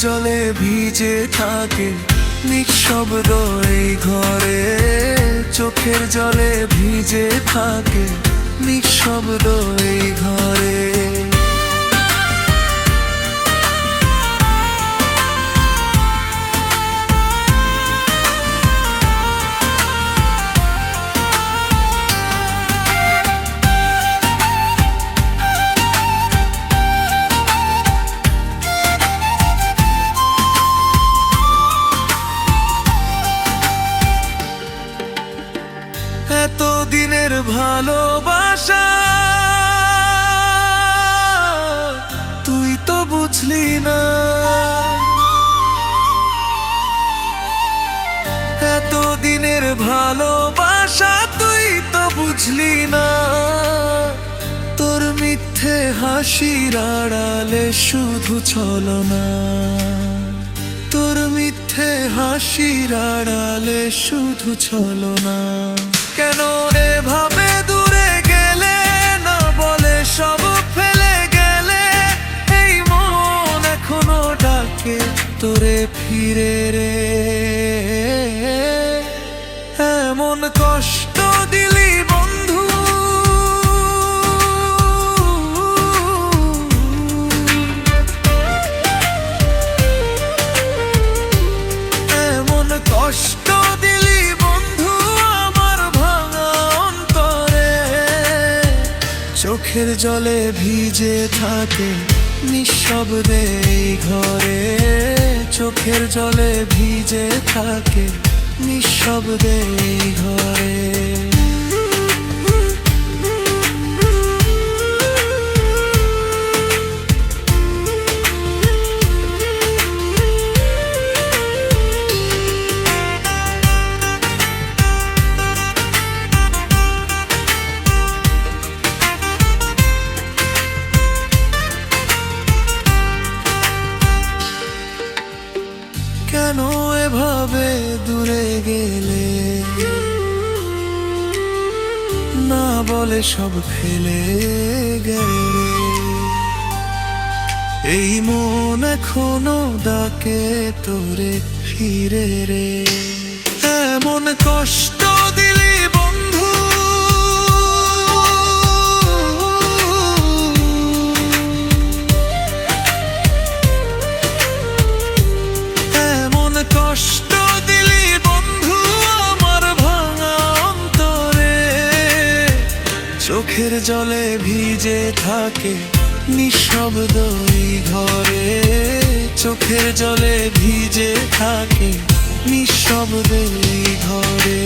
জলে ভিজে থাকে নিঃশব্দ এই ঘরে, চোখের জলে ভিজে থাকে নিঃশব্দ এই ঘরে। এতদিনের ভালোবাসা তুই তো বুঝলি না, এতদিনের ভালোবাসা তুই তো বুঝলি না। তোর মিথ্যে হাসির আড়ালে শুধু ছলনা, তোর মিথ্যে হাসির আড়ালে শুধু ছলনা। কেন এভাবে দূরে গেলে, না বলে সব ফেলে গেলে, এই মন এখনো ডাকে তোরে ফিরে রে। এমন কষ্ট দিলি বন্ধু, এমন কষ্ট দিলি বন্ধু আমার ভাঙা অন্তরে। চোখের জলে ভিজে থাকে নিঃশব্দে এই ঘরে, চোখের জলে ভিজে থাকে নিঃশব্দে এই ঘরে। কেন এভাবে দূরে গেলে, না বলে সব ফেলে গেলে, এই মন এখনো ডাকে তোরে ফিরে রে। এমন কষ্ট দিলি বন্ধু, কষ্ট দিলি বন্ধু আমার ভাঙা অন্তরে। চোখের জলে ভিজে থাকে নিঃশব্দ এই ঘরে, চোখের জলে ভিজে থাকে নিঃশব্দ এই ঘরে।